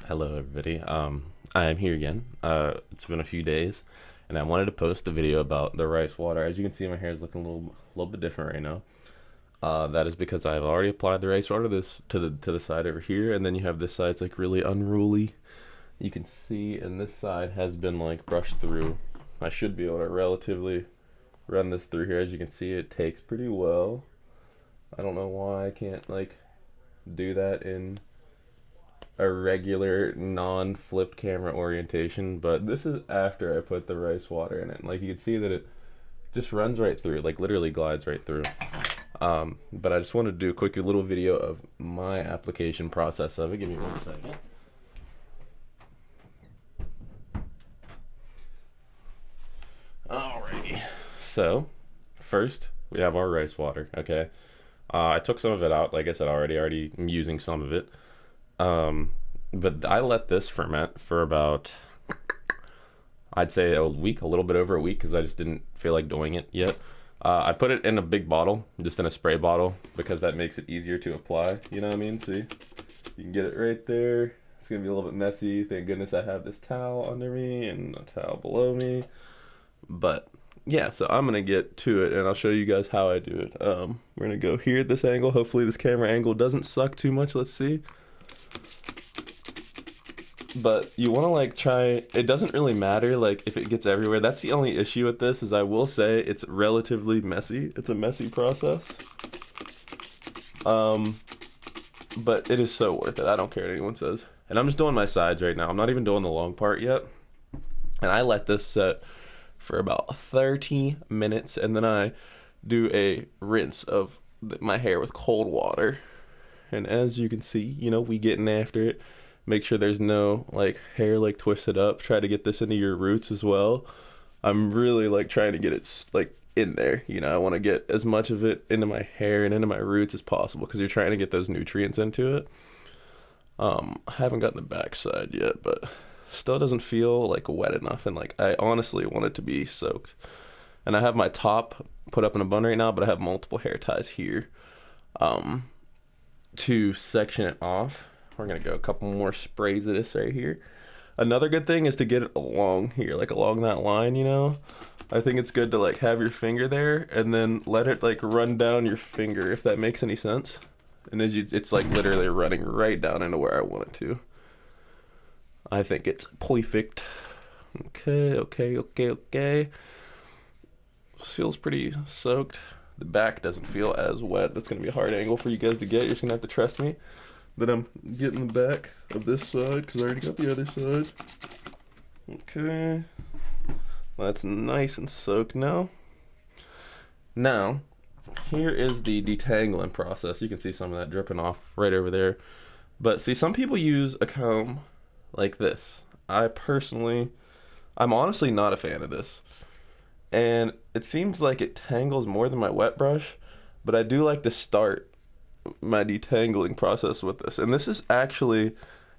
Hello, everybody. I am here again. It's been a few days, and I wanted to post a video about the rice water. As you can see, my hair is looking a little bit different right now. That is because I've already applied the rice water to the side over here, and then you have this side. It's like really unruly. You can see, and this side has been like brushed through. I should be able to relatively run this through here. As you can see, it takes pretty well. I don't know why I can't like do that in a regular non-flipped camera orientation, but this is after I put the rice water in it. Like you can see that it just runs right through, like literally glides right through. But I just wanted to do a quick little video of my application process of it. Give me 1 second. Alrighty. So first we have our rice water. Okay. I took some of it out. Like I said, already I'm using some of it. But I let this ferment for about, I'd say a week, a little bit over a week, because I just didn't feel like doing it yet. I put it in a big bottle, just in a spray bottle, because that makes it easier to apply. You know what I mean? See, you can get it right there. It's gonna be a little bit messy. Thank goodness I have this towel under me and a towel below me. But yeah, so I'm gonna get to it, and I'll show you guys how I do it. We're gonna go here at this angle. Hopefully this camera angle doesn't suck too much. Let's see. But you want to like try, it doesn't really matter like if it gets everywhere. That's the only issue with this, is I will say it's relatively messy. It's a messy process. But it is so worth it. I don't care what anyone says. And I'm just doing my sides right now. I'm not even doing the long part yet. And I let this set for about 30 minutes, and then I do a rinse of my hair with cold water. And as you can see, you know, we getting after it. Make sure there's no like hair like twisted up. Try to get this into your roots as well. I'm really like trying to get it like in there. You know, I want to get as much of it into my hair and into my roots as possible, because you're trying to get those nutrients into it. I haven't gotten the back side yet, but still doesn't feel like wet enough, and like I honestly want it to be soaked. And I have my top put up in a bun right now, but I have multiple hair ties here to section it off. We're gonna go a couple more sprays of this right here. Another good thing is to get it along here, like along that line, you know. I think it's good to like have your finger there and then let it like run down your finger, if that makes any sense. And it's like literally running right down into where I want it to. I think it's perfect. Okay. Feels pretty soaked. The back doesn't feel as wet. That's gonna be a hard angle for you guys to get. You're just gonna have to trust me that I'm getting the back of this side, because I already got the other side. Okay. That's nice and soaked now. Now, here is the detangling process. You can see some of that dripping off right over there. But see, some people use a comb like this. I'm honestly not a fan of this. And it seems like it tangles more than my wet brush, but I do like to start my detangling process with this. And this is actually,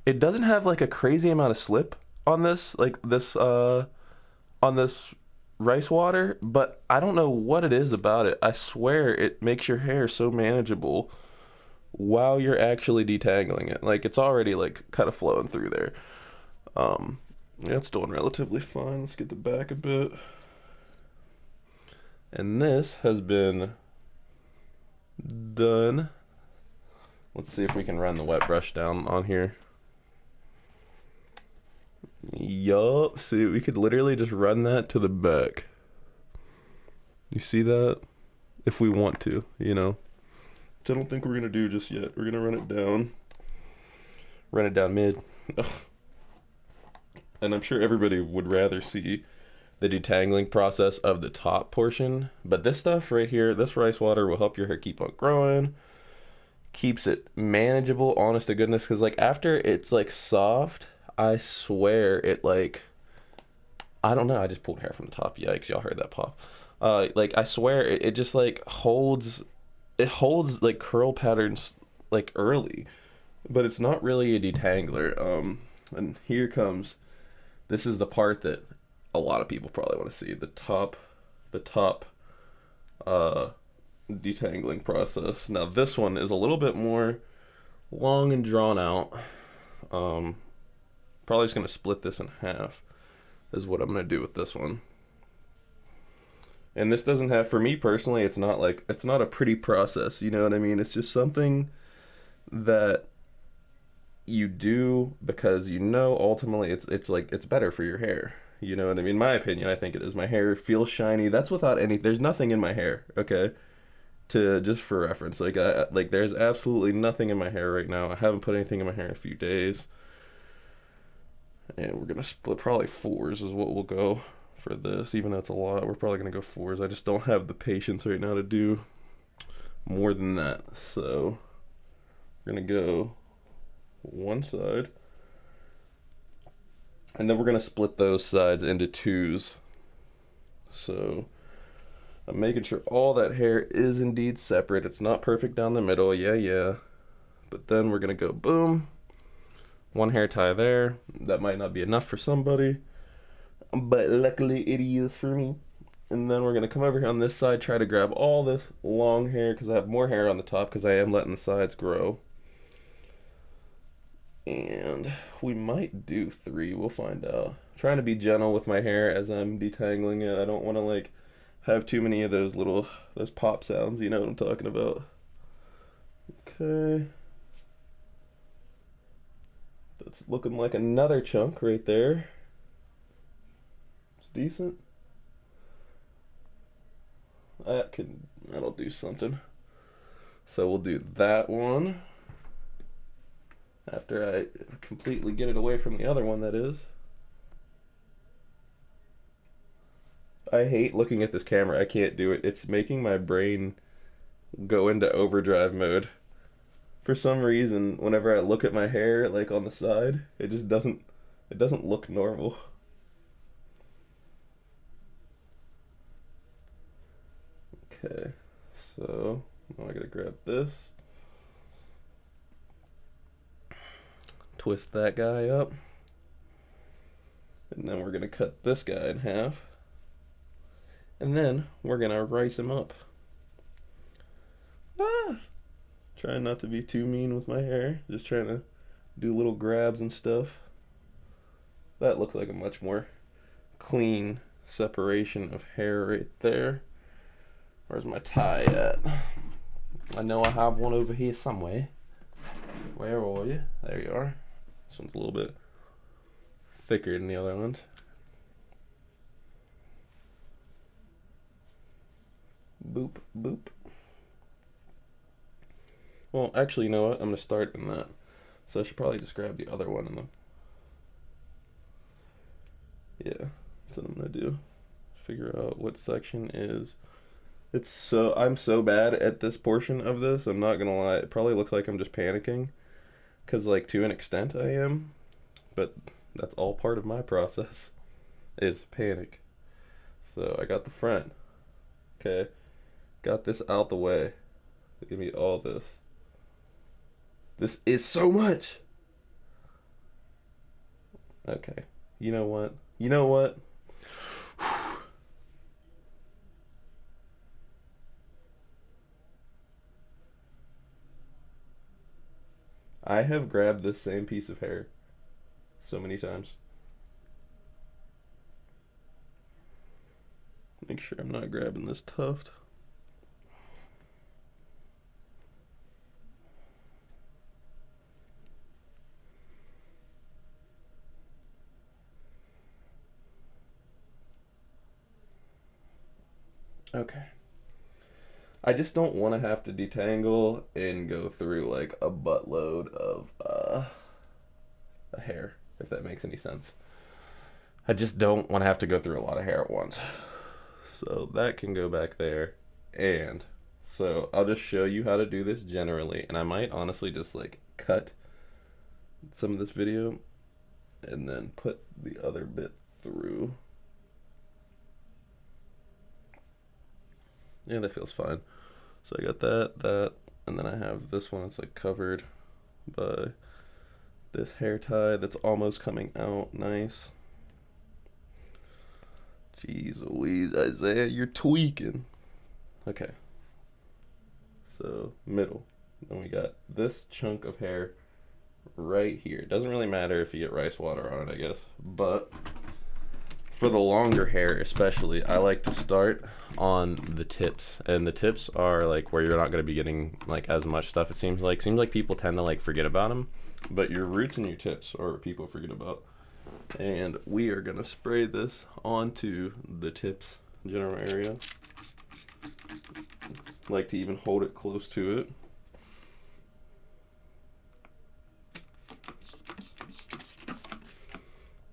it doesn't have like a crazy amount of slip on this, like this on this rice water, but I don't know what it is about it. I swear it makes your hair so manageable while you're actually detangling it. Like it's already like kind of flowing through there. Yeah, it's doing relatively fine. Let's get the back a bit. And this has been done. Let's see if we can run the wet brush down on here. Yup. See, we could literally just run that to the back. You see that? If we want to, you know. Which I don't think we're going to do just yet. We're going to run it down. Run it down mid. And I'm sure everybody would rather see the detangling process of the top portion. But this stuff right here, this rice water will help your hair keep on growing. Keeps it manageable, honest to goodness, because like after it's like soft, I swear it like, I don't know, I just pulled hair from the top. Yikes, y'all heard that pop. Like I swear it just like holds like curl patterns like early, but it's not really a detangler. And here comes, this is the part that a lot of people probably want to see, the top detangling process. Now this one is a little bit more long and drawn out. Probably just going to split this in half is what I'm going to do with this one. And this doesn't have, for me personally, it's not a pretty process, you know what I mean? It's just something that you do because ultimately it's better for your hair. You know what I mean? In my opinion, I think it is. My hair feels shiny. That's without there's nothing in my hair, okay? Just for reference, there's absolutely nothing in my hair right now. I haven't put anything in my hair in a few days. And we're going to split probably 4s is what we'll go for this, even though it's a lot. We're probably going to go 4s. I just don't have the patience right now to do more than that. So we're going to go one side. And then we're going to split those sides into 2s. So I'm making sure all that hair is indeed separate. It's not perfect down the middle. Yeah. But then we're going to go boom. One hair tie there. That might not be enough for somebody, but luckily it is for me. And then we're going to come over here on this side, try to grab all this long hair because I have more hair on the top because I am letting the sides grow. And we might do 3. We'll find out. I'm trying to be gentle with my hair as I'm detangling it. I don't want to have too many of those pop sounds. You know what I'm talking about. Okay. That's looking like another chunk right there. It's decent. That'll do something. So we'll do that one after I completely get it away from the other one, that is. I hate looking at this camera. I can't do it. It's making my brain go into overdrive mode. For some reason, whenever I look at my hair, on the side, it doesn't look normal. Okay, so now I gotta grab this. Twist that guy up. And then we're gonna cut this guy in half. And then we're gonna rice him up. Trying not to be too mean with my hair. Just trying to do little grabs and stuff. That looks like a much more clean separation of hair right there. Where's my tie at? I know I have one over here somewhere. Where are you? There you are. This one's a little bit thicker than the other ones. Boop, boop. Well, actually, you know what? I'm going to start in that. So I should probably just grab the other one and then... Yeah, that's what I'm going to do. Figure out what section is... I'm so bad at this portion of this, I'm not going to lie. It probably looks like I'm just panicking. Because, to an extent, I am. But that's all part of my process. Is panic. So I got the front. Okay. Got this out the way. Give me all this. This is so much. Okay. You know what? I have grabbed this same piece of hair so many times. Make sure I'm not grabbing this tuft. Okay. I just don't want to have to detangle and go through a buttload of a hair, if that makes any sense. I just don't want to have to go through a lot of hair at once. So that can go back there. And so I'll just show you how to do this generally. And I might honestly just cut some of this video and then put the other bit through. Yeah, that feels fine. So I got that, and then I have this one. It's covered by this hair tie that's almost coming out. Nice. Jeez Louise, Isaiah, you're tweaking. Okay. So middle. Then we got this chunk of hair right here. It doesn't really matter if you get rice water on it, I guess. But for the longer hair especially, I like to start on the tips. And the tips are like where you're not going to be getting like as much stuff, it seems like. Seems like people tend to like forget about them. But your roots and your tips are what people forget about. And we are going to spray this onto the tips general area. Like to even hold it close to it.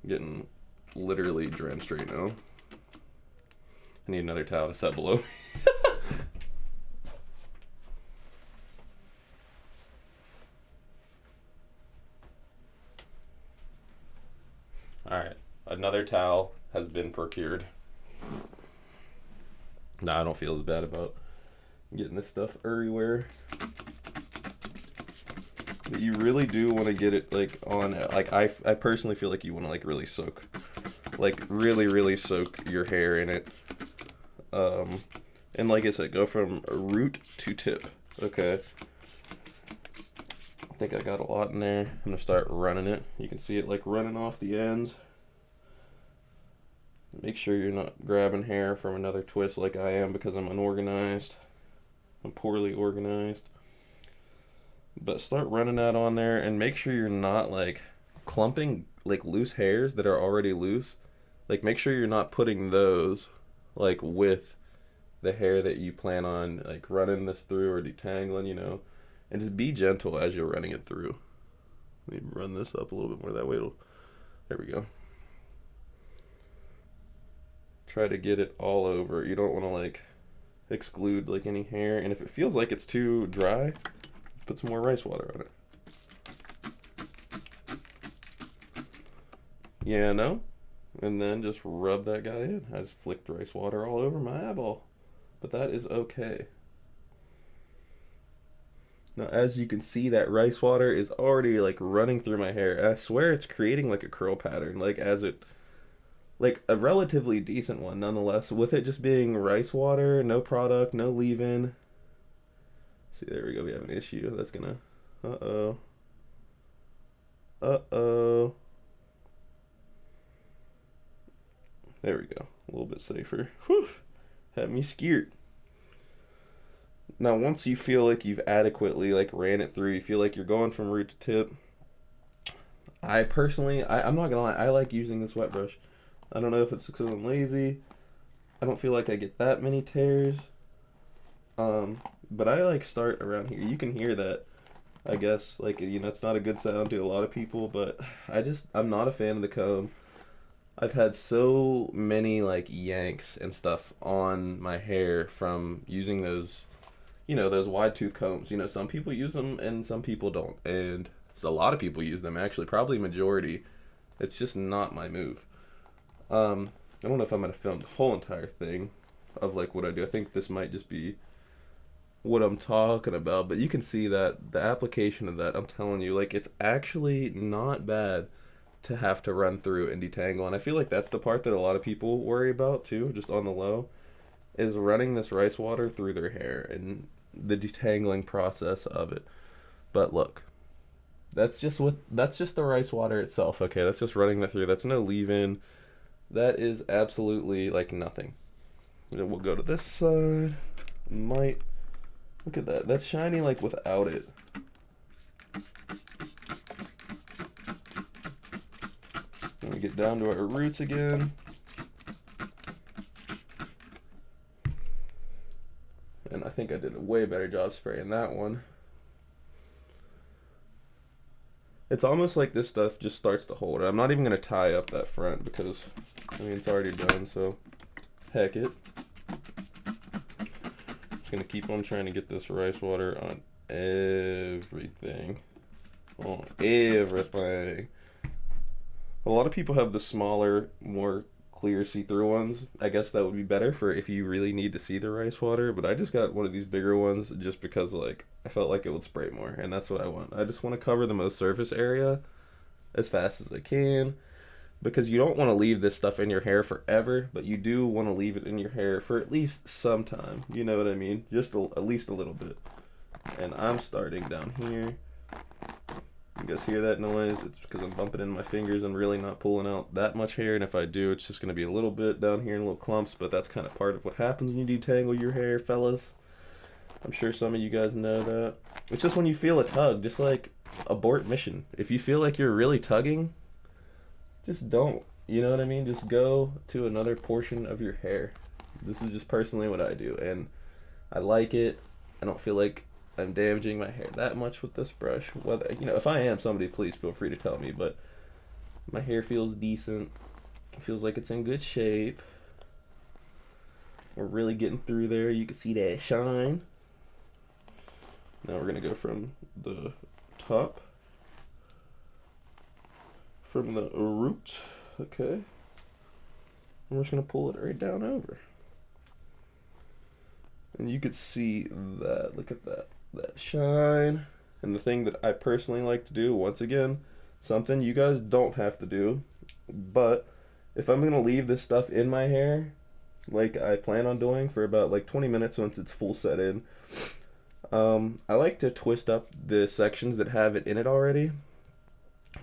Getting literally drenched right now. I need another towel to set below me. Alright, another towel has been procured. Now I don't feel as bad about getting this stuff everywhere. But you really do want to get it like on, like I personally feel like you want to like really soak, like really soak your hair in it. And like I said, go from root to tip. Okay. I think I got a lot in there. I'm gonna start running it. You can see it like running off the ends. Make sure you're not grabbing hair from another twist like I am, because I'm unorganized. I'm poorly organized. But start running that on there, and make sure you're not like clumping like loose hairs that are already loose. Like make sure you're not putting those like with the hair that you plan on like running this through or detangling, you know. And just be gentle as you're running it through. Let me run this up a little bit more, that way it'll, there we go. Try to get it all over. You don't want to like exclude like any hair, and if it feels like it's too dry, put some more rice water on it. Yeah, no? And then just rub that guy in. I just flicked rice water all over my eyeball. But that is okay. Now, as you can see, that rice water is already like running through my hair. I swear it's creating like a curl pattern, like as it, like a relatively decent one nonetheless, with it just being rice water, no product, no leave-in. See, there we go, we have an issue. That's gonna, uh-oh. There we go, a little bit safer. Whew, had me scared. Now, once you feel like you've adequately like ran it through, you feel like you're going from root to tip. I personally, I'm not gonna lie, I like using this wet brush. I don't know if it's because I'm lazy. I don't feel like I get that many tears. But I like start around here. You can hear that, I guess, like, you know, it's not a good sound to a lot of people, but I'm not a fan of the comb. I've had so many like yanks and stuff on my hair from using those, you know, those wide tooth combs. You know, some people use them and some people don't, and so a lot of people use them, actually, probably majority. It's just not my move. I don't know if I'm gonna film the whole entire thing of like what I do. I think this might just be what I'm talking about, but you can see that the application of that, I'm telling you, like, it's actually not bad to have to run through and detangle. And I feel like that's the part that a lot of people worry about too, just on the low, is running this rice water through their hair and the detangling process of it. But look, that's just the rice water itself. Okay, that's just running that through. That's no leave-in. That is absolutely like nothing. And then we'll go to this side. Might look at that. That's shiny like without it. Then we get down to our roots again. And I think I did a way better job spraying that one. It's almost like this stuff just starts to hold it. I'm not even going to tie up that front because, I mean, it's already done, so heck it. Just going to keep on trying to get this rice water on everything. On everything. A lot of people have the smaller, more clear see-through ones. I guess that would be better for if you really need to see the rice water, but I just got one of these bigger ones just because, like, I felt like it would spray more, and that's what I want. I just want to cover the most surface area as fast as I can, because you don't want to leave this stuff in your hair forever, but you do want to leave it in your hair for at least some time. You know what I mean? Just at least a little bit. And I'm starting down here. You guys hear that noise? It's because I'm bumping in my fingers and really not pulling out that much hair, and if I do, it's just going to be a little bit down here in little clumps, but that's kind of part of what happens when you detangle your hair, fellas. I'm sure some of you guys know that. It's just when you feel a tug, just like abort mission. If you feel like you're really tugging, just don't. You know what I mean? Just go to another portion of your hair. This is just personally what I do, and I like it. I don't feel like I'm damaging my hair that much with this brush. Whether, you know, if I am, somebody please feel free to tell me, but my hair feels decent. It feels like it's in good shape. We're really getting through there. You can see that shine. Now we're gonna go from the top, from the root, okay? And we're just gonna pull it right down over. And you could see that, look at that shine. And the thing that I personally like to do, once again, something you guys don't have to do, but if I'm gonna leave this stuff in my hair, like I plan on doing for about like 20 minutes once it's full set in, I like to twist up the sections that have it in it already,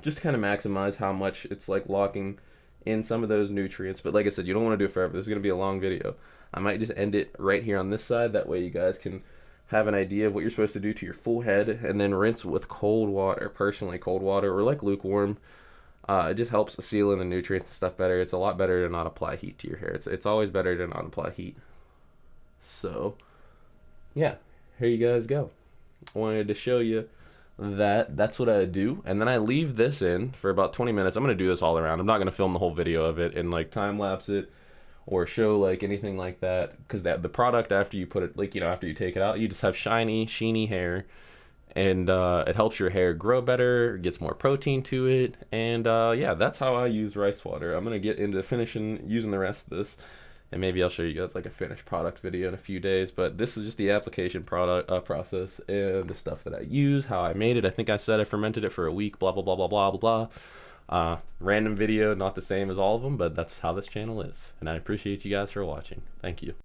just to kind of maximize how much it's like locking in some of those nutrients. But like I said, you don't want to do it forever. This is going to be a long video. I might just end it right here on this side. That way you guys can have an idea of what you're supposed to do to your full head, and then rinse with cold water, personally cold water, or like lukewarm. It just helps seal in the nutrients and stuff better. It's a lot better to not apply heat to your hair. It's always better to not apply heat. So, yeah, here you guys go. I wanted to show you that's what I do, and then I leave this in for about 20 minutes. I'm gonna do this all around. I'm not gonna film the whole video of it and like time lapse it or show like anything like that, because the product, after you put it, like, you know, after you take it out, you just have shiny, sheeny hair, and it helps your hair grow better, gets more protein to it, and yeah, that's how I use rice water. I'm gonna get into finishing using the rest of this, and maybe I'll show you guys like a finished product video in a few days. But this is just the application process and the stuff that I use, how I made it. I think I said I fermented it for a week, blah blah blah blah blah blah blah. Random video, not the same as all of them, but that's how this channel is, and I appreciate you guys for watching. Thank you.